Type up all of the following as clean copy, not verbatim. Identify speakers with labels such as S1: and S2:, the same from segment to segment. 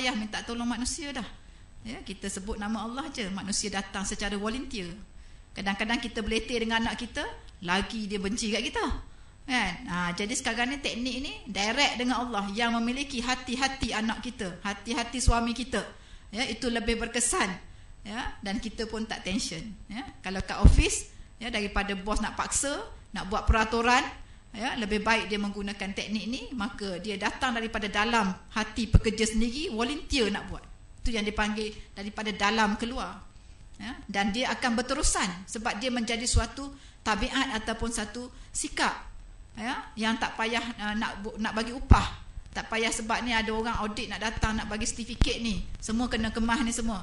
S1: payah minta tolong manusia dah. Ya, kita sebut nama Allah je, manusia datang secara volunteer. Kadang-kadang kita beletir dengan anak kita, lagi dia benci kat kita. Kan? Jadi sekarang ni teknik ni direct dengan Allah yang memiliki hati-hati anak kita, hati-hati suami kita. Ya, itu lebih berkesan. Ya, dan kita pun tak tension. Ya, kalau kat office, ya, daripada bos nak paksa, nak buat peraturan, ya, lebih baik dia menggunakan teknik ni, maka dia datang daripada dalam hati pekerja sendiri, volunteer nak buat. Itu yang dipanggil daripada dalam keluar. Ya, dan dia akan berterusan sebab dia menjadi suatu tabiat ataupun satu sikap, ya, yang tak payah nak bagi upah. Tak payah sebab ni ada orang audit nak datang nak bagi sertifikat ni, semua kena kemas ni semua.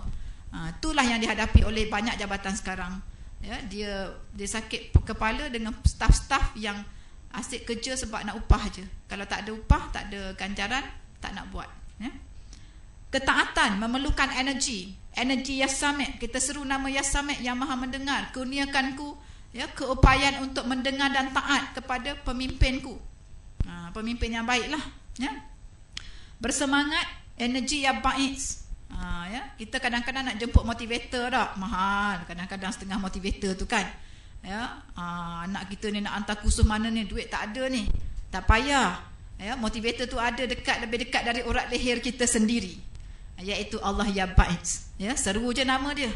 S1: Itulah yang dihadapi oleh banyak jabatan sekarang. Ya, dia sakit kepala dengan staf-staf yang asyik kerja sebab nak upah je. Kalau tak ada upah, tak ada ganjaran, tak nak buat. Ya. Ketaatan memerlukan energi Yasamek. Kita seru nama Yasamek yang maha mendengar. Kurniakanku, ya, keupayaan untuk mendengar dan taat kepada pemimpinku. Pemimpin yang baiklah, ya. Bersemangat, energi yang baik. Ya, kita kadang-kadang nak jemput motivator tak? Mahal. Kadang-kadang setengah motivator tu kan. Ya, anak kita ni nak hantar kursus mana ni, duit tak ada ni. Tak payah. Ya, motivator tu ada lebih dekat dari urat leher kita sendiri. Iaitu Allah ya Ba'is. Ya, seru je nama dia.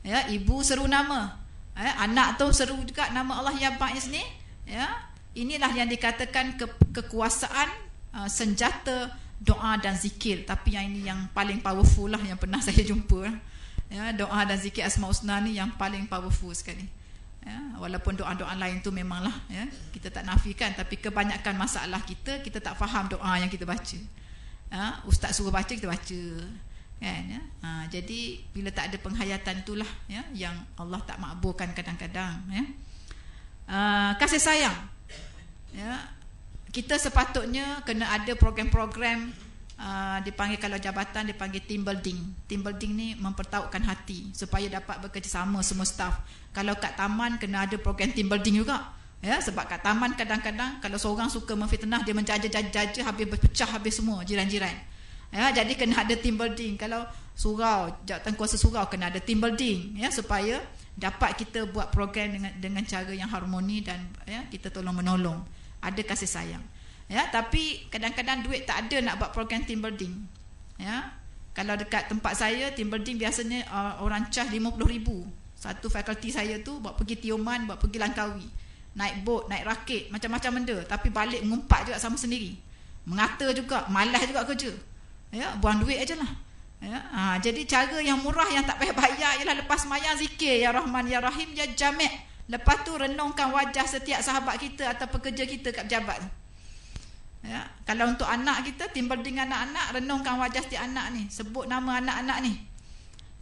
S1: Ya, ibu seru nama. Ya, anak tu seru juga nama Allah ya Ba'is ni. Ya, inilah yang dikatakan kekuasaan, senjata doa dan zikir. Tapi yang ini yang paling powerful lah yang pernah saya jumpa. Ya, doa dan zikir Asmaul Husna ni yang paling powerful sekali. Ya, walaupun doa-doa lain tu memanglah, ya, kita tak nafikan, tapi kebanyakan masalah kita tak faham doa yang kita baca. Ustaz suruh baca, kita baca, kan, ya? Jadi bila tak ada penghayatan itulah, ya, yang Allah tak makbulkan kadang-kadang, ya. Kasih sayang, ya, kita sepatutnya kena ada program-program, dipanggil kalau jabatan dipanggil team building. Team building ni mempertautkan hati supaya dapat bekerjasama semua staf. Kalau kat taman kena ada program team building juga. Ya, sebab kat taman kadang-kadang kalau seorang suka memfitnah, dia menjaja-jaja habis berpecah habis semua jiran-jiran. Ya, jadi kena ada team building. Kalau surau, jawatan kuasa surau kena ada team building, ya, supaya dapat kita buat program dengan cara yang harmoni dan, ya, kita tolong menolong. Ada kasih sayang. Ya, tapi kadang-kadang duit tak ada nak buat program team building. Ya, kalau dekat tempat saya team building biasanya orang charge 50,000. Satu fakulti saya tu buat pergi Tioman, buat pergi Langkawi, naik bot, naik rakit, macam-macam benda. Tapi balik mengumpat juga sama sendiri, mengata juga, malas juga kerja. Ya, buang duit aje lah. Ya, jadi cara yang murah yang tak payah bayar ialah lepas sembahyang zikir ya Rahman ya Rahim ya Jami'. Lepas tu renungkan wajah setiap sahabat kita atau pekerja kita kat pejabat. Ya, kalau untuk anak kita, team building anak-anak, renungkan wajah setiap anak ni, sebut nama anak-anak ni.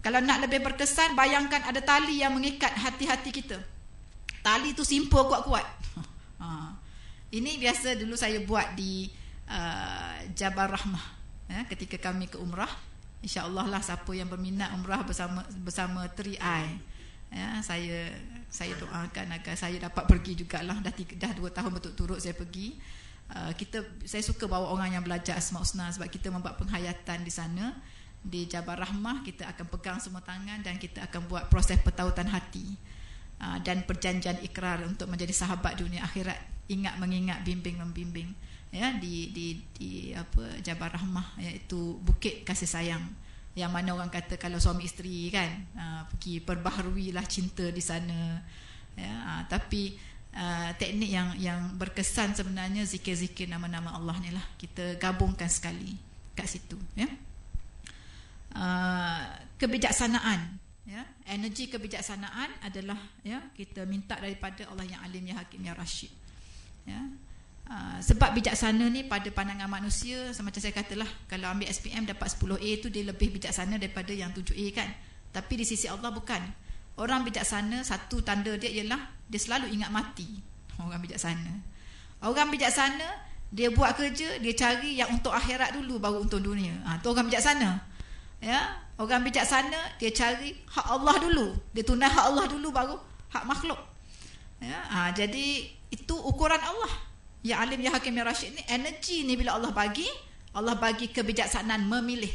S1: Kalau nak lebih berkesan, bayangkan ada tali yang mengikat hati-hati kita. Tali tu simple kuat-kuat. Ini biasa dulu saya buat di Jabal Rahmah, ya, ketika kami ke umrah. InsyaAllah lah siapa yang berminat umrah bersama 3i, ya, saya doakan agar saya dapat pergi jugalah. Dah 2 tahun berturut-turut saya pergi. Saya suka bawa orang yang belajar Asmaul Husna sebab kita membuat penghayatan di sana. Di Jabal Rahmah kita akan pegang semua tangan dan kita akan buat proses pertautan hati dan perjanjian ikrar untuk menjadi sahabat dunia akhirat. Ingat mengingat, bimbing membimbing, ya, di Jabal Rahmah, iaitu bukit kasih sayang, yang mana orang kata kalau suami isteri kan, pergi perbaharuilah cinta di sana, ya. Tapi teknik yang berkesan sebenarnya zikir-zikir nama-nama Allah ni lah, kita gabungkan sekali kat situ, ya. Kebijaksanaan, ya, energi kebijaksanaan adalah, ya, kita minta daripada Allah yang Alim, yang Hakim, yang Rashid, ya. Sebab bijaksana ni pada pandangan manusia, semacam saya katalah, kalau ambil SPM dapat 10A tu dia lebih bijaksana daripada yang 7A kan. Tapi di sisi Allah bukan. Orang bijaksana, satu tanda dia ialah dia selalu ingat mati. Orang bijaksana, dia buat kerja, dia cari yang untuk akhirat dulu baru untuk dunia. Tu orang bijaksana. Ya, orang bijaksana dia cari hak Allah dulu, dia tunai hak Allah dulu baru hak makhluk. Ya, jadi itu ukuran Allah. Ya Alim, Ya Hakim, Ya Rashid ni, energi ni bila Allah bagi kebijaksanaan memilih.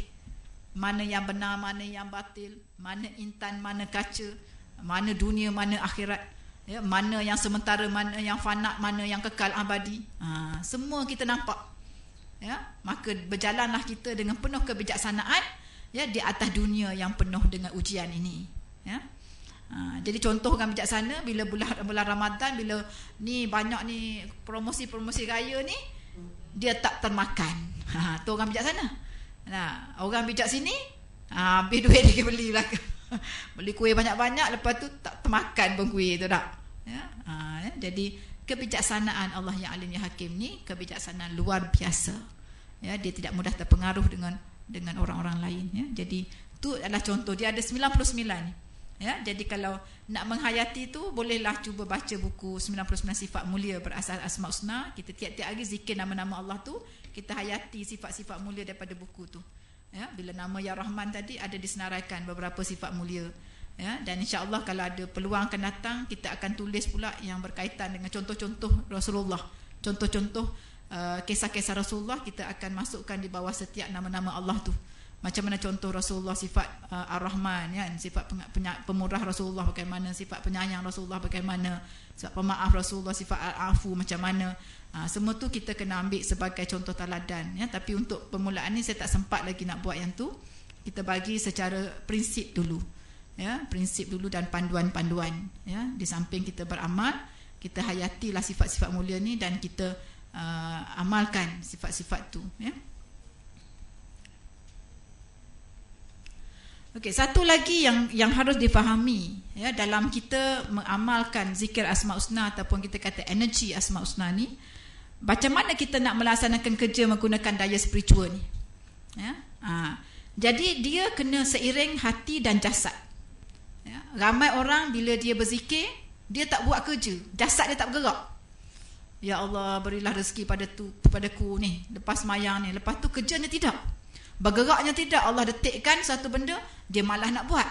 S1: mana yang benar, mana yang batil, mana intan, mana kaca, mana dunia, mana akhirat, ya, mana yang sementara, mana yang fana, mana yang kekal abadi. Semua kita nampak, ya. Maka berjalanlah kita dengan penuh kebijaksanaan, ya, di atas dunia yang penuh dengan ujian ini, ya. Jadi contoh orang bijaksana, bila bulan Ramadan, bila ni banyak ni promosi raya ni, dia tak termakan. Tu orang bijaksana. Nah, orang bijak sini, habis duit dia beli belakang. Beli kuih banyak-banyak, lepas tu tak termakan pun kuih tu tak. Ya? Jadi kebijaksanaan Allah yang alim yang hakim ni kebijaksanaan luar biasa. Ya, dia tidak mudah terpengaruh dengan orang-orang lain. Ya. Jadi tu adalah contoh. Dia ada 99. Ya, jadi kalau nak menghayati tu, bolehlah cuba baca buku 99 sifat mulia berasas Asma Husna. Kita tiap-tiap hari zikir nama-nama Allah tu, kita hayati sifat-sifat mulia daripada buku tu. Ya, bila nama Ya Rahman tadi ada disenaraikan beberapa sifat mulia. Ya, dan insya-Allah kalau ada peluang akan datang, kita akan tulis pula yang berkaitan dengan contoh-contoh Rasulullah. Contoh-contoh kisah-kisah Rasulullah kita akan masukkan di bawah setiap nama-nama Allah tu. Macam mana contoh Rasulullah sifat Ar-Rahman, ya, sifat pemurah Rasulullah bagaimana, sifat penyayang Rasulullah bagaimana, sifat pemaaf Rasulullah, sifat Al-Afu macam mana. Semua tu kita kena ambil sebagai contoh teladan, ya. Tapi untuk permulaan ni saya tak sempat lagi nak buat yang tu. Kita bagi secara prinsip dulu, ya, prinsip dulu dan panduan-panduan, ya. Di samping kita beramal, kita hayatilah sifat-sifat mulia ni dan kita amalkan sifat-sifat tu, ya. Okey, satu lagi yang harus difahami, ya, dalam kita mengamalkan zikir Asma Husna ataupun kita kata energi Asma Husna ni, macam mana kita nak melaksanakan kerja menggunakan daya spiritual ni, ya. Jadi dia kena seiring hati dan jasad, ya. Ramai orang bila dia berzikir, dia tak buat kerja, jasad dia tak bergerak. Ya Allah, berilah rezeki padaku ni lepas sembahyang ni, lepas tu kerja ni tidak, bergeraknya tidak. Allah detikkan satu benda, dia malah nak buat.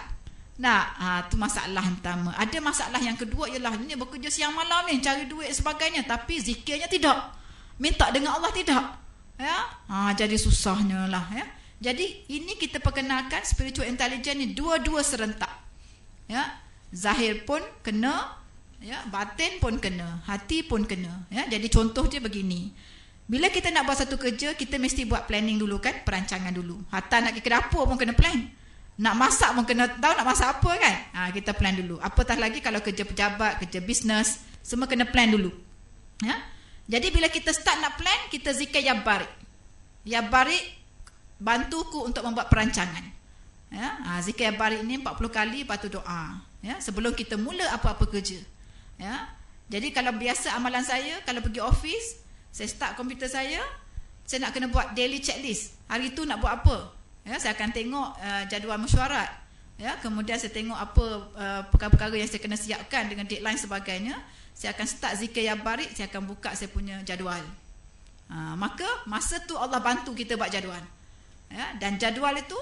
S1: Nah, tu masalah yang pertama. Ada masalah yang kedua ialah ini bekerja siang malam ni cari duit sebagainya, tapi zikirnya tidak, minta dengan Allah tidak, ya. Jadi susahnya lah, ya. Jadi ini kita perkenalkan spiritual intelligence ni dua-dua serentak, ya. Zahir pun kena, ya, batin pun kena, hati pun kena, ya. Jadi contoh dia begini. Bila kita nak buat satu kerja, kita mesti buat planning dulu kan, perancangan dulu. Hatta nak pergi ke dapur pun kena plan. Nak masak pun kena tahu nak masak apa kan. Kita plan dulu. Apatah lagi kalau kerja pejabat, kerja bisnes, semua kena plan dulu. Ya. Jadi bila kita start nak plan, kita zikir Ya Barik. Ya Barik, bantuku untuk membuat perancangan. Ya. Zikir Ya Barik ni 40 kali, lepas tu doa. Ya. Sebelum kita mula apa-apa kerja. Ya. Jadi kalau biasa amalan saya, kalau pergi office, saya start komputer saya nak kena buat daily checklist. Hari tu nak buat apa? Ya, saya akan tengok jadual mesyuarat. Ya, kemudian saya tengok apa perkara-perkara yang saya kena siapkan dengan deadline sebagainya. Saya akan start zikir Ya Barik, saya akan buka saya punya jadual. Maka masa tu Allah bantu kita buat jadual. Ya, dan jadual itu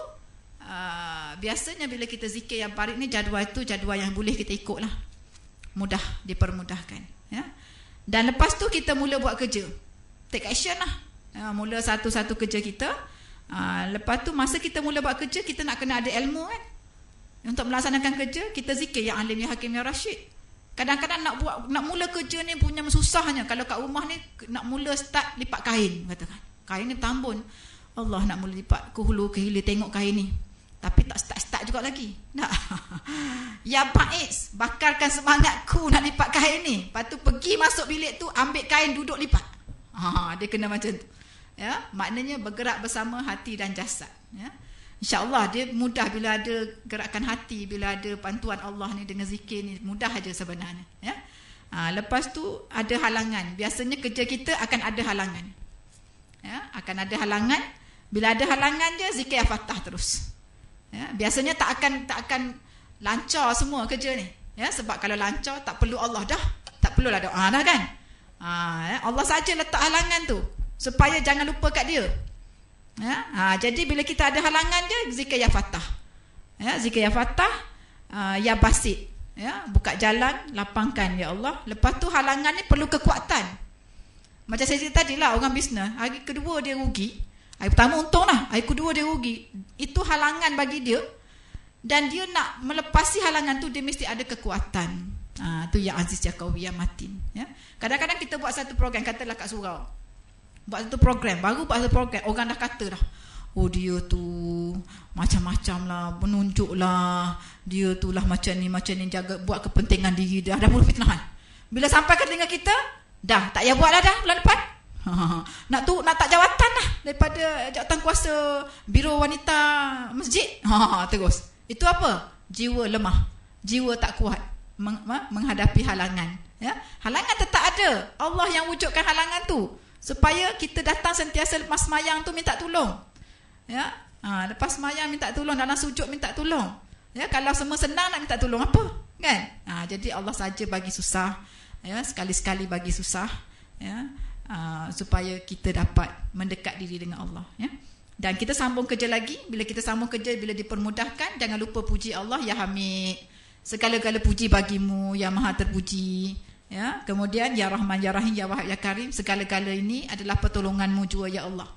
S1: biasanya bila kita zikir Ya Barik ni, jadual itu jadual yang boleh kita ikutlah. Mudah, dipermudahkan, ya. Dan lepas tu kita mula buat kerja. Take action lah. Mula satu-satu kerja kita. Lepas tu masa kita mula buat kerja, kita nak kena ada ilmu kan. Untuk melaksanakan kerja, kita zikir Ya Alim Ya Hakim Ya Rashid. Kadang-kadang nak mula kerja ni punya susahnya. Kalau kat rumah ni nak mula start lipat kain, katakan. Kain ni tambun. Allah, nak mula lipat ke hulu ke hilir tengok kain ni. Tapi tak start juga lagi. Nak. Ya Baiz, bakarkan semangatku nak lipat kain ni. Lepas tu pergi masuk bilik tu, ambil kain, duduk lipat. Dia kena macam tu. Ya, maknanya bergerak bersama hati dan jasad, ya. InsyaAllah dia mudah bila ada gerakan hati, bila ada bantuan Allah ni dengan zikir ni, mudah aja sebenarnya, ya. Lepas tu ada halangan. Biasanya kerja kita akan ada halangan, ya, akan ada halangan. Bila ada halangan je, zikir Al-Fatah terus, ya. Biasanya tak akan lancar semua kerja ni, ya. Sebab kalau lancar tak perlu Allah dah, tak perlulah doa dah kan. Allah saja letak halangan tu supaya jangan lupa kat dia, ya. Jadi bila kita ada halangan je, zikir Ya Fatah, ya, zikir Ya Fatah, Ya Basit, ya, buka jalan, lapangkan Ya Allah. Lepas tu halangan ni perlu kekuatan. Macam saya cerita tadi lah, orang bisnes hari kedua dia rugi, Hari pertama untung lah, hari kedua dia rugi. Itu halangan bagi dia. Dan dia nak melepasi halangan tu, dia mesti ada kekuatan. Tu yang Aziz ya Qawi ya Matin. Ya. Kadang-kadang kita buat satu program, katalah kat surau. Buat satu program, baru buat satu program, orang dah kata dah, oh dia tu macam-macam lah, menunjuk lah, dia tu lah macam ni, jaga buat kepentingan diri dia, dah mula fitnahan. Bila sampai ke telinga kita, dah tak payah buat dah bulan depan. Nak tak jawatan lah daripada jawatan kuasa biro wanita masjid. Terus. Itu apa? Jiwa lemah, jiwa tak kuat menghadapi halangan. Ya? Halangan tetap ada. Allah yang wujudkan halangan tu supaya kita datang sentiasa lepas semayang tu minta tolong. Ya? Lepas semayang minta tolong, dalam sujud minta tolong. Ya, kalau semua senang nak minta tolong apa? Kan? Jadi Allah saja bagi susah. Ya, sekali-sekali bagi susah. Ya. Supaya kita dapat mendekat diri dengan Allah. Ya. Dan kita sambung kerja lagi. Bila kita sambung kerja, bila dipermudahkan, jangan lupa puji Allah. Ya Hamid, segala-gala puji bagimu yang maha terpuji. Ya. Kemudian Ya Rahman, Ya Rahim, Ya Wahab, Ya Karim, segala-gala ini adalah pertolonganmu jua Ya Allah.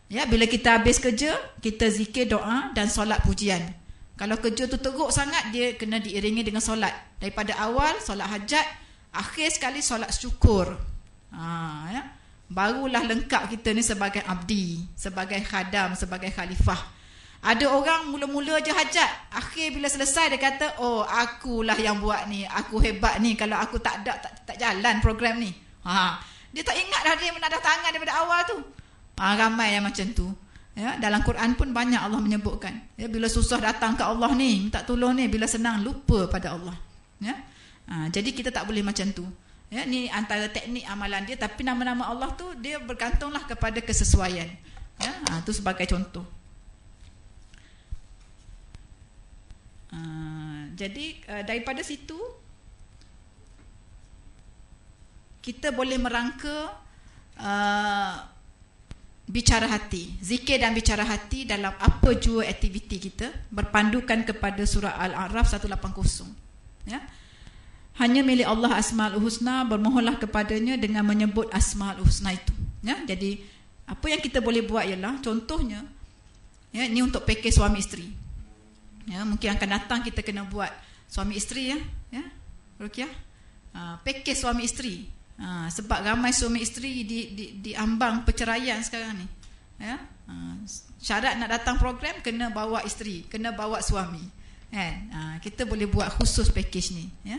S1: Ya, bila kita habis kerja, kita zikir, doa dan solat pujian. Kalau kerja tu teruk sangat, dia kena diiringi dengan solat. Daripada awal solat hajat, akhir sekali solat syukur. Ya. Barulah lengkap kita ni sebagai abdi, sebagai khadam, sebagai khalifah. Ada orang mula-mula je hajat, akhir bila selesai dia kata, oh akulah yang buat ni, aku hebat ni, kalau aku tak jalan program ni. Dia tak ingat dah dia menadah tangan daripada awal tu. Ramai yang macam tu. Ya, dalam Quran pun banyak Allah menyebutkan. Ya, bila susah datang ke Allah ni, minta tolong ni, bila senang lupa pada Allah. Ya. Jadi kita tak boleh macam tu. Ya, ni antara teknik amalan dia, tapi nama-nama Allah tu dia bergantunglah kepada kesesuaian. Ya, tu sebagai contoh. Jadi daripada situ kita boleh merangka bicara hati, zikir dan bicara hati dalam apa jua aktiviti kita, berpandukan kepada surah Al-A'raf 180. Ya. Hanya milik Allah Asmaul Husna, bermohonlah kepadanya dengan menyebut Asmaul Husna itu. Ya, jadi apa yang kita boleh buat ialah, contohnya, ya, ini untuk pakej suami isteri. Ya, mungkin akan datang kita kena buat suami isteri, ya, Rukiah. Pakej suami isteri. Sebab ramai suami isteri di ambang perceraian sekarang ni. Ya, syarat nak datang program kena bawa isteri, kena bawa suami. Kan? Kita boleh buat khusus pakej ni. Ya.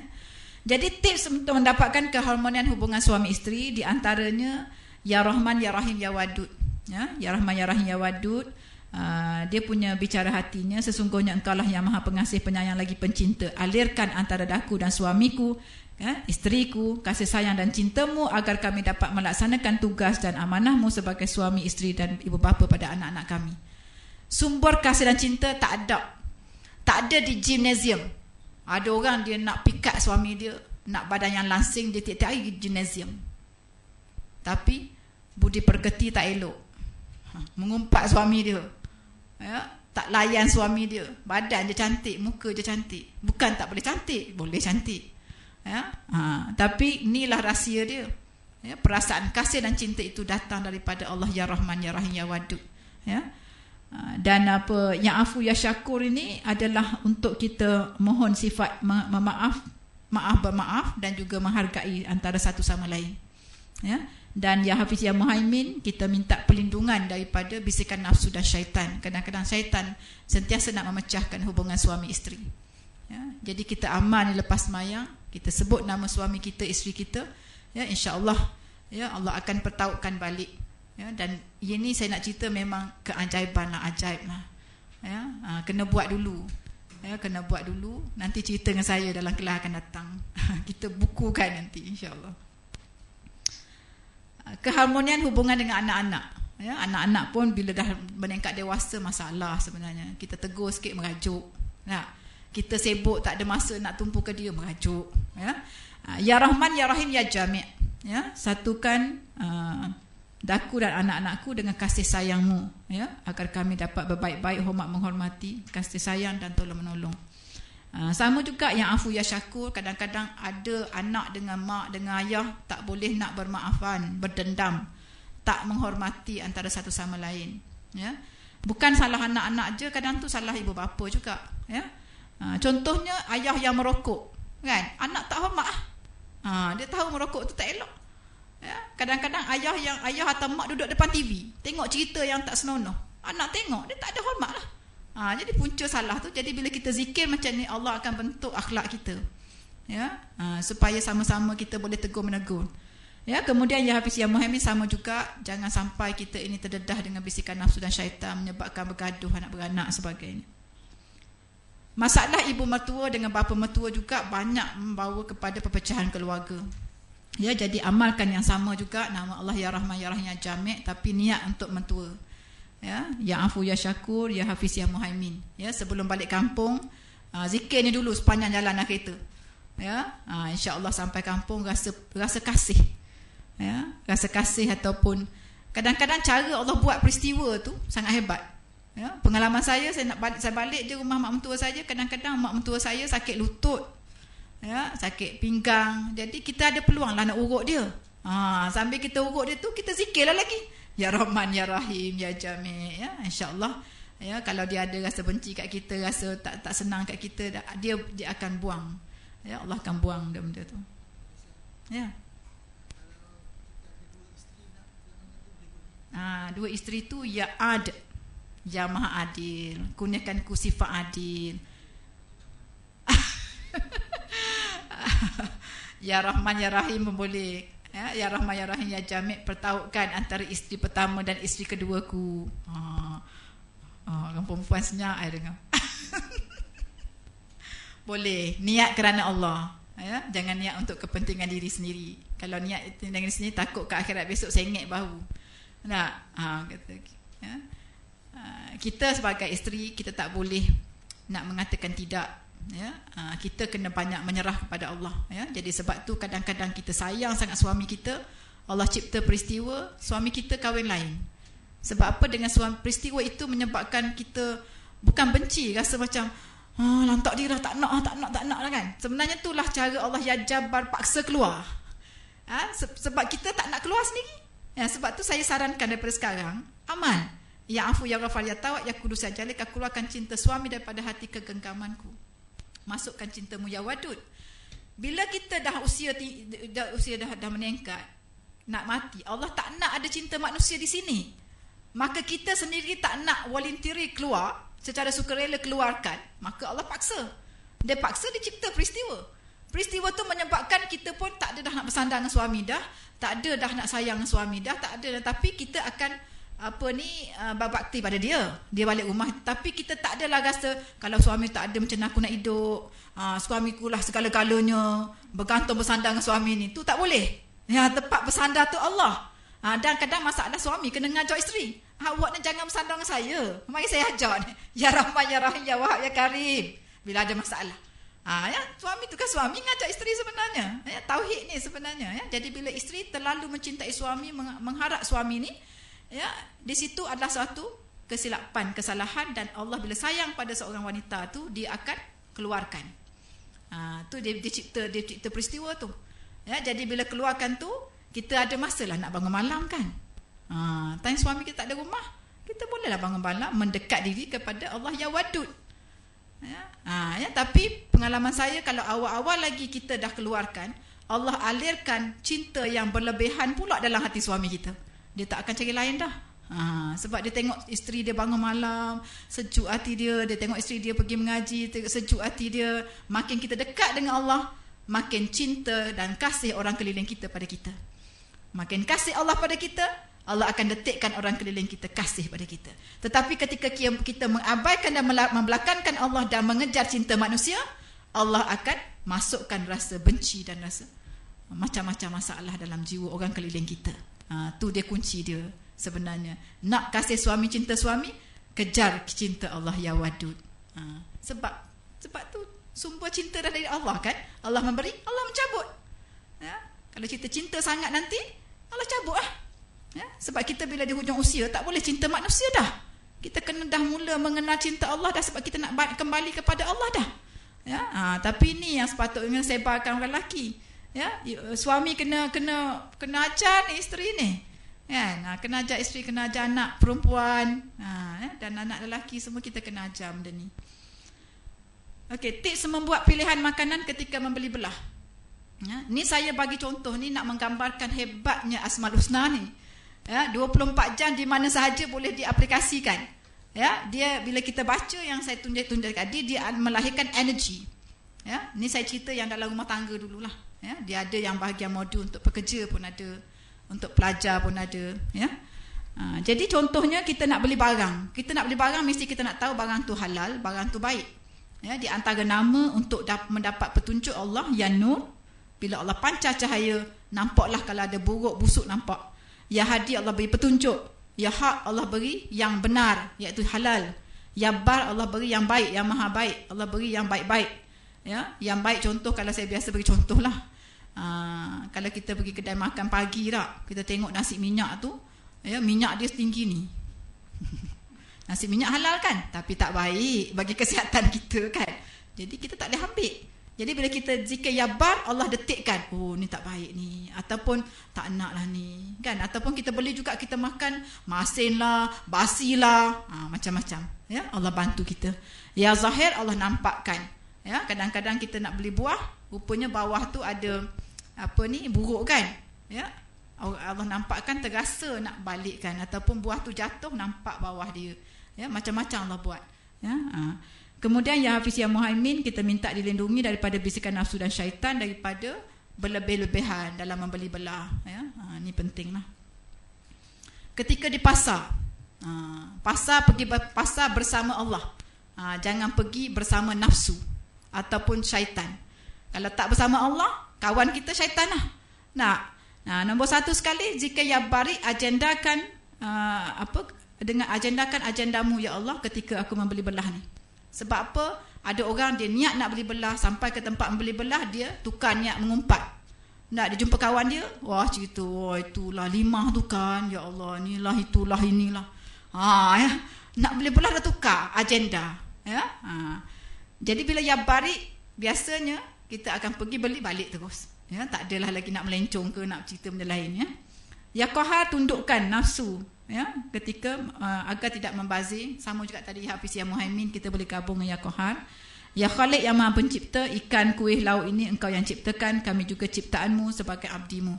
S1: Jadi tips untuk mendapatkan keharmonian hubungan suami isteri, di antaranya Ya Rahman, Ya Rahim, Ya Wadud. Ya, Ya Rahman, Ya Rahim, Ya Wadud. Dia punya bicara hatinya, sesungguhnya engkaulah yang maha pengasih, penyayang lagi pencinta. Alirkan antara daku dan suamiku, ya, isteriku, kasih sayang dan cintamu agar kami dapat melaksanakan tugas dan amanahmu sebagai suami, isteri dan ibu bapa pada anak-anak kami. Sumber kasih dan cinta tak ada di gimnasium. Ada orang dia nak pikat suami dia, nak badan yang langsing, dia tiap-tiap hari gimnasium. Tapi budi pekerti tak elok. Mengumpat suami dia. Ya, tak layan suami dia. Badan je cantik, muka je cantik. Bukan tak boleh cantik, boleh cantik. Ya, tapi inilah rahsia dia. Ya, perasaan kasih dan cinta itu datang daripada Allah Ya Rahman, Ya Rahim, Ya Wadud. Ya. Dan apa yang afu ya syakur ini adalah untuk kita mohon sifat bermaaf dan juga menghargai antara satu sama lain. Ya. Dan ya Hafiz Ya Muhaimin, kita minta perlindungan daripada bisikan nafsu dan syaitan. Kadang-kadang syaitan sentiasa nak memecahkan hubungan suami isteri. Ya. Jadi kita aman lepas semayang, kita sebut nama suami kita, isteri kita, ya, insya-Allah, ya, Allah akan pertautkan balik. Ya, dan ini saya nak cerita memang keajaiban lah, ajaib lah. Ya, kena buat dulu. Ya, kena buat dulu. Nanti cerita dengan saya dalam kelas akan datang. Kita bukukan nanti, insya-Allah. Keharmonian hubungan dengan anak-anak. Ya, anak-anak pun bila dah meningkat dewasa masalah sebenarnya. Kita tegur sikit merajuk. Ya, kita sibuk tak ada masa nak tumpu ke dia, merajuk. Ya, Ya Rahman, Ya Rahim, Ya Jami'. Ya, satukan daku dan anak-anakku dengan kasih sayangmu, ya, agar kami dapat berbaik-baik, hormat menghormati, kasih sayang dan tolong menolong. Sama juga yang afu ya syakur. Kadang-kadang ada anak dengan mak, dengan ayah tak boleh nak bermaafan, berdendam, tak menghormati antara satu sama lain. Ya. Bukan salah anak-anak je, kadang tu salah ibu bapa juga, ya. Contohnya ayah yang merokok, kan? Anak tak hormat dia tahu merokok tu tak elok. Ya, kadang-kadang ayah atau mak duduk depan TV, tengok cerita yang tak senonoh. Anak tengok, dia tak ada hormat lah. Jadi punca salah tu. Jadi bila kita zikir macam ni, Allah akan bentuk akhlak kita. Ya, supaya sama-sama kita boleh tegur menegur. Ya, kemudian ya Hafiz, ya Muhammad, sama juga, jangan sampai kita ini terdedah dengan bisikan nafsu dan syaitan menyebabkan bergaduh anak beranak sebagainya. Masalah ibu mertua dengan bapa mertua juga banyak membawa kepada perpecahan keluarga. Ya, jadi amalkan yang sama juga, nama Allah ya Rahman ya Rahim ya Jami', tapi niat untuk mentua. Ya, ya Afu ya Syakur, ya Hafiz ya Muhaimin. Ya, sebelum balik kampung, zikir ni dulu sepanjang jalan kereta. Ya, insya-Allah sampai kampung rasa kasih. Ya, rasa kasih ataupun kadang-kadang cara Allah buat peristiwa tu sangat hebat. Ya, pengalaman saya balik di rumah mak mentua saya, kadang-kadang mak mentua saya sakit lutut. Ya, sakit pinggang. Jadi kita ada peluang lah nak urut dia. Sambil kita urut dia tu, kita zikirlah lagi. Ya Rahman, Ya Rahim, Ya Jami'. Ya, insya-Allah. Ya, kalau dia ada rasa benci kat kita, rasa tak senang kat kita, dia akan buang. Ya, Allah akan buang benda tu. Ya. Dua isteri tu ya Ad, ya Maha Adil, kurniakan ku sifat adil. Ya Rahman Ya Rahim pun boleh. Ya Rahman Ya Rahim Ya Jami', pertautkan antara isteri pertama dan isteri kedua ku. Orang perempuan senyap I dengar. Boleh, niat kerana Allah. Ya, jangan niat untuk kepentingan diri sendiri. Kalau niat dengan diri sendiri, takut ke akhirat besok sengit bahu. Kata, ya. Kita sebagai isteri, kita tak boleh nak mengatakan tidak. Ya, kita kena banyak menyerah kepada Allah. Ya, jadi sebab tu kadang-kadang kita sayang sangat suami kita. Allah cipta peristiwa suami kita kahwin lain. Sebab apa? Dengan peristiwa itu menyebabkan kita bukan benci, rasa macam lantak diri tak nak lah kan. Sebenarnya itulah cara Allah ya Jabbar paksa keluar. Sebab kita tak nak keluar sendiri. Ya, sebab tu saya sarankan daripada sekarang, amal. Ya Afu Ya Ghafar Ya Tawab Ya Kudus Ya Jalil, keluarkan cinta suami daripada hati kegenggamanku. Masukkan cintamu Ya Wadud. Bila kita dah usia dah meningkat, nak mati, Allah tak nak ada cinta manusia di sini. Maka kita sendiri tak nak voluntary keluar, secara sukarela keluarkan, maka Allah paksa. Dia paksa, dia cipta peristiwa. Peristiwa tu menyebabkan kita pun tak ada dah nak bersandar dengan suami dah, tak ada dah nak sayang dengan suami dah, tak ada. Tapi kita akan berbakti pada dia. Dia balik rumah, tapi kita tak adalah rasa kalau suami tak ada macam mana aku nak hidup. Suamiku lah segala-galanya, bergantung bersandar dengan suami ni. Tu tak boleh. Ya, tepat bersandar tu Allah. Dan kadang masalah suami kena ngajak isteri. Awak ni jangan bersandar dengan saya. Mari saya ajak ni. Ya Rahman Ya Rahim Ya Wahab Ya Karim. Bila ada masalah. Ya, suami tu kan suami ngajak isteri sebenarnya. Ya, tauhid ni sebenarnya. Ya. Jadi bila isteri terlalu mencintai suami, mengharap suami ni, ya, di situ adalah suatu kesilapan, kesalahan, dan Allah bila sayang pada seorang wanita tu, dia akan keluarkan. Tu dia cipta peristiwa tu. Ya, jadi bila keluarkan tu, kita ada masalah nak bangun malam kan. Time suami kita tak ada rumah, kita bolehlah bangun malam mendekat diri kepada Allah Ya Wadud. Ya, tapi pengalaman saya, kalau awal-awal lagi kita dah keluarkan, Allah alirkan cinta yang berlebihan pula dalam hati suami kita. Dia tak akan cari lain dah. Sebab dia tengok isteri dia bangun malam, sejuk hati dia. Dia tengok isteri dia pergi mengaji, sejuk hati dia. Makin kita dekat dengan Allah, makin cinta dan kasih orang keliling kita pada kita. Makin kasih Allah pada kita, Allah akan detikkan orang keliling kita kasih pada kita. Tetapi ketika kita mengabaikan dan membelakangkan Allah dan mengejar cinta manusia, Allah akan masukkan rasa benci dan rasa macam-macam masalah dalam jiwa orang keliling kita. Tu dia kunci dia sebenarnya. Nak kasih suami, cinta suami, kejar cinta Allah Ya Wadud. Sebab tu sumber cinta dari Allah kan. Allah memberi, Allah mencabut. Ya? Kalau kita cinta sangat nanti, Allah cabut lah. Ya? Sebab kita bila di hujung usia tak boleh cinta manusia dah. Kita kena dah mula mengenal cinta Allah dah, sebab kita nak kembali kepada Allah dah. Ya? Tapi ni yang sepatutnya sebarkan orang lelaki. Ya, suami kena ajar ni isteri ni. Kan? Kena ajar isteri, kena ajar anak perempuan, dan anak lelaki semua kita kena ajar benda ni. Okey, tips membuat pilihan makanan ketika membeli belah. Ni saya bagi contoh ni nak menggambarkan hebatnya Asmaul Husna ni. 24 jam di mana sahaja boleh diaplikasikan. Dia bila kita baca yang saya tunjuk tadi, dia melahirkan energi. Ni saya cerita yang dalam rumah tangga dululah. Dia ada yang bahagian modul untuk pekerja pun ada, untuk pelajar pun ada. Jadi contohnya kita nak beli barang. Kita nak beli barang mesti kita nak tahu barang tu halal, barang tu baik. Di antara nama untuk mendapat petunjuk Allah yang nur. Bila Allah pancar cahaya, nampaklah kalau ada buruk busuk nampak. Ya hadi, Allah beri petunjuk. Ya hak, Allah beri yang benar, iaitu halal. Ya bar, Allah beri yang baik, yang maha baik. Allah beri yang baik-baik. Yang baik contoh, kalau saya biasa beri contoh lah. Kalau kita pergi kedai makan pagi tak, kita tengok nasi minyak tu, minyak dia setinggi ni. Nasi minyak halal kan, tapi tak baik bagi kesihatan kita kan. Jadi kita tak boleh ambil. Jadi bila kita zikir ya bar, Allah detikkan, oh ni tak baik ni, ataupun tak nak lah ni kan. Ataupun kita beli juga, kita makan masin lah, basi lah, macam-macam. Allah bantu kita. Ya zahir, Allah nampakkan. Kadang-kadang kita nak beli buah, rupanya bawah tu ada buruk kan. Allah nampakkan, terasa nak balikkan, ataupun buah tu jatuh, nampak bawah dia. Macam-macam Allah buat. Kemudian ya Hafiz ya Muhaimin, kita minta dilindungi daripada bisikan nafsu dan syaitan, daripada berlebih-lebihan dalam membeli belah. Ini penting lah. Ketika di pasar, pergi pasar bersama Allah. Jangan pergi bersama nafsu ataupun syaitan. Kalau tak bersama Allah, kawan kita syaitan lah. Nombor satu sekali, jika ya bari, agendakan agendakan agendamu ya Allah ketika aku membeli belah ni. Sebab apa? Ada orang dia niat nak beli belah, sampai ke tempat membeli belah, dia tukar niat mengumpat. Dia jumpa kawan dia, wah cerita, itulah limah tu kan, ya Allah, inilah itulah inilah. Nak beli belah dah tukar agenda. Jadi bila ya barik, biasanya kita akan pergi beli balik terus. Tak adalah lagi nak melencong ke nak cerita benda lain. Ya qahar, tundukkan nafsu ketika agar tidak membazir. Sama juga tadi Hafiz ya Muhaimin, kita boleh gabung dengan ya qahar. Ya Khaliq, yang maha pencipta, ikan, kuih, lauk ini engkau yang ciptakan, kami juga ciptaanmu sebagai abdimu.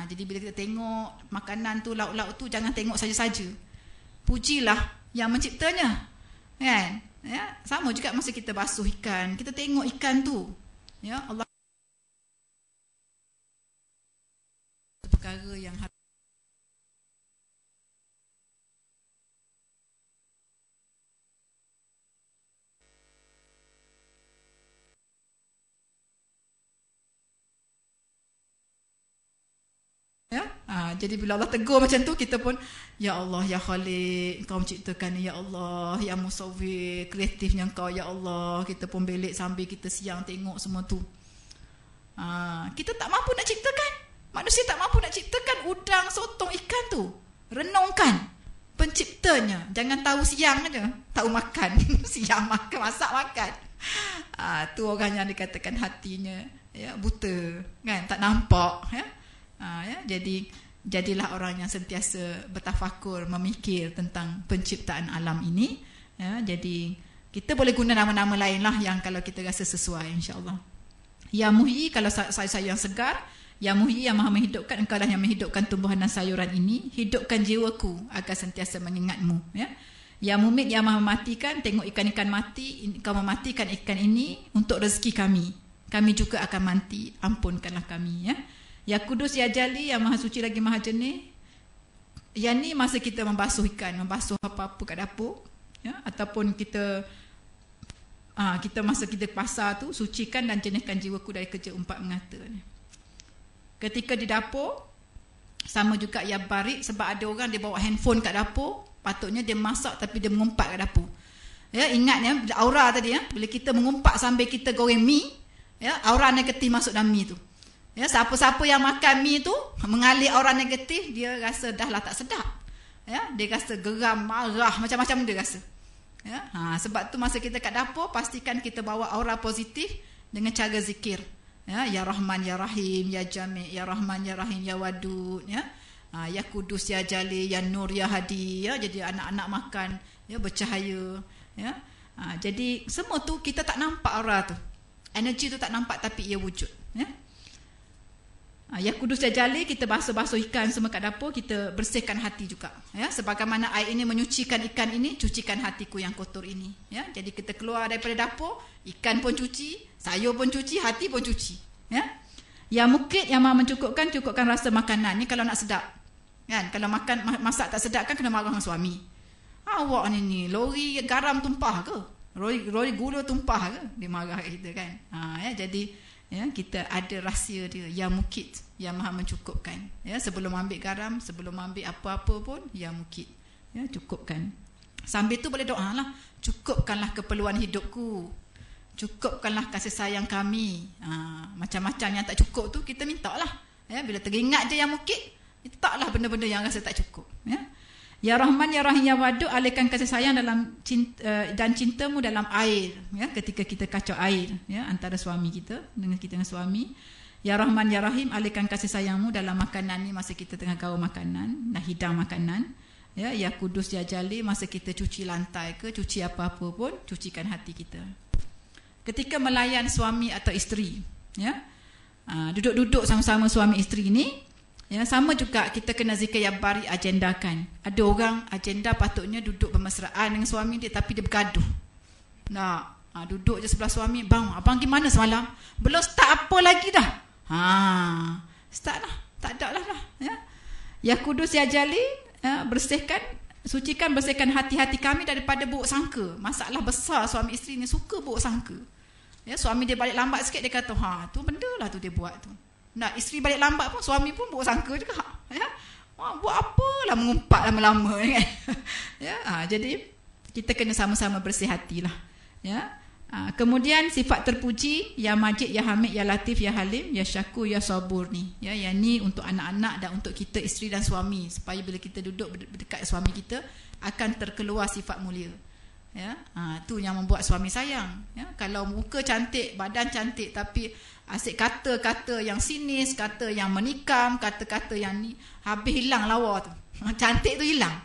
S1: Jadi bila kita tengok makanan tu, lauk-lauk tu, jangan tengok saja-saja. Pujilah yang menciptanya, kan? Sama juga masa kita basuh ikan, kita tengok ikan tu, Allah, perkara yang jadi bila Allah tegur macam tu, kita pun ya Allah ya Khaliq, engkau menciptakan ni ya Allah, ya Musawwir, kreatifnya engkau ya Allah. Kita pun belik sambil kita siang tengok semua tu. Kita tak mampu nak ciptakan, manusia tak mampu nak ciptakan udang, sotong, ikan tu. Renungkan penciptanya. Jangan tahu siang aja, tahu makan. Siang makan, masak makan. Tu orang yang dikatakan hatinya buta kan, tak nampak. Jadi jadilah orang yang sentiasa bertafakur, memikir tentang penciptaan alam ini. Jadi kita boleh guna nama-nama lain lah yang kalau kita rasa sesuai, insya-Allah. Ya Muhyi, kalau saya yang segar. Ya Muhyi, yang maha menghidupkan, engkau lah yang menghidupkan tumbuhan dan sayuran ini. Hidupkan jiwaku agar sentiasa mengingatmu. Ya Mumit, yang maha mematikan, tengok ikan-ikan mati, engkau mematikan ikan ini untuk rezeki kami. Kami juga akan mati, ampunkanlah kami. Ya Kudus, ya Jali, yang maha suci lagi maha jernih. Yang ni masa kita membasuh ikan, membasuh apa-apa kat dapur, ataupun kita masa kita pasar tu, sucikan dan jernihkan jiwaku dari kerja umpat mengata. Ketika di dapur, sama juga ya barik, sebab ada orang dia bawa handphone kat dapur, patutnya dia masak tapi dia mengumpat kat dapur. Ingat aura tadi, bila kita mengumpat sambil kita goreng mi, aura negatif masuk dalam mi tu. Siapa-siapa yang makan mi tu mengalir aura negatif, dia rasa dah lah tak sedap. Dia rasa geram, marah, macam-macam dia rasa. Sebab tu masa kita kat dapur, pastikan kita bawa aura positif dengan cara zikir. Ya Rahman ya Rahim, ya Jami', ya Rahman ya Rahim, ya Wadud. Ya Kudus, Ya Jalil, Ya Nur, Ya Hadi, ya. Jadi anak-anak makan, ya, bercahaya, ya. Jadi semua tu kita tak nampak aura tu. Energi tu tak nampak tapi ia wujud, ya. Ya Kudus, Ya Jalil, kita basuh-basuh ikan semua kat dapur, kita bersihkan hati juga, ya. Sebagaimana air ini menyucikan ikan ini, cucikan hatiku yang kotor ini, ya. Jadi kita keluar daripada dapur, ikan pun cuci, sayur pun cuci, hati pun cuci, ya. Ya Mukit, Yang Maha mencukupkan, cukupkan rasa makanan. Ni kalau nak sedap, kan? Kalau masak tak sedap kan kena marah dengan suami. Awak ni lori garam tumpah ke? Lori gula tumpah ke? Dia marah kat kita, kan? Ya, jadi ya, kita ada rahsia dia, Ya Mukit, Yang Maha mencukupkan, ya. Sebelum ambil garam, sebelum ambil apa-apa pun, Ya Mukit, ya, cukupkan. Sambil tu boleh doa lah, cukupkanlah keperluan hidupku, cukupkanlah kasih sayang kami. Macam-macam yang tak cukup tu kita minta lah, ya. Bila teringat je Yang Mukit, letaklah benda-benda yang rasa tak cukup, ya. Ya Rahman, Ya Rahim, Ya Wadud, alihkan kasih sayang dalam dan cintamu dalam air, ya, ketika kita kacau air, ya, antara suami kita dengan suami. Ya Rahman, Ya Rahim, alihkan kasih sayangmu dalam makanan ni, masa kita tengah gaul makanan, nak hidang makanan, ya. Ya Kudus, Ya Jalil, masa kita cuci lantai ke, cuci apa-apa pun, cucikan hati kita. Ketika melayan suami atau isteri, ya, duduk-duduk sama-sama suami isteri ni, ya, sama juga kita kena zikir Ya Bari, agendakan. Ada orang agenda patutnya duduk bermesraan dengan suami dia, tapi dia bergaduh. Duduk je sebelah suami, bang, abang gimana semalam? Belum start apa lagi dah. Start dah, tak ada lah. Ya. Ya Kudus, Ya Jalil, ya, bersihkan hati-hati kami daripada buruk sangka. Masalah besar suami isteri ni suka buruk sangka. Ya, suami dia balik lambat sikit, dia kata, tu benda lah tu dia buat tu. Isteri balik lambat pun, suami pun buruk sangka juga, ya. Buat apalah mengumpat lama-lama, kan? Ya, jadi kita kena sama-sama bersih hatilah, ya. Kemudian sifat terpuji, Ya Majid, Ya Hamid, Ya Latif, Ya Halim, Ya Syakur, Ya Sabur ni, ya. Yang ni untuk anak-anak dan untuk kita isteri dan suami, supaya bila kita duduk berdekat suami kita akan terkeluar sifat mulia, ya. Tu yang membuat suami sayang, ya. Kalau muka cantik, badan cantik, tapi asyik kata-kata yang sinis, kata yang menikam, kata-kata yang ni, habis hilang lawa tu. Cantik tu hilang.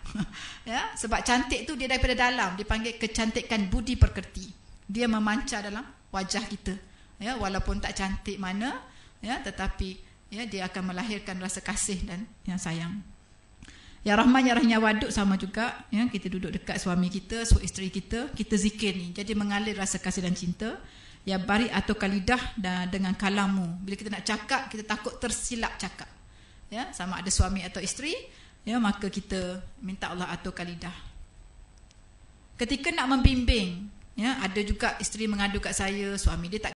S1: Ya, sebab cantik tu dia daripada dalam, dipanggil kecantikan budi pekerti. Dia memancar dalam wajah kita, ya, walaupun tak cantik mana, ya, tetapi ya, dia akan melahirkan rasa kasih dan yang sayang. Ya Rahman, Ya Rahim, Ya Wadud, sama juga, ya. Kita duduk dekat suami kita, isteri kita, kita zikir ni, jadi mengalir rasa kasih dan cinta. Ya Bari, aturkan lidah dan dengan kalamu. Bila kita nak cakap, kita takut tersilap cakap, ya, sama ada suami atau isteri, ya, maka kita minta Allah aturkan lidah. Ketika nak membimbing, ya, ada juga isteri mengadu kat saya, suami dia tak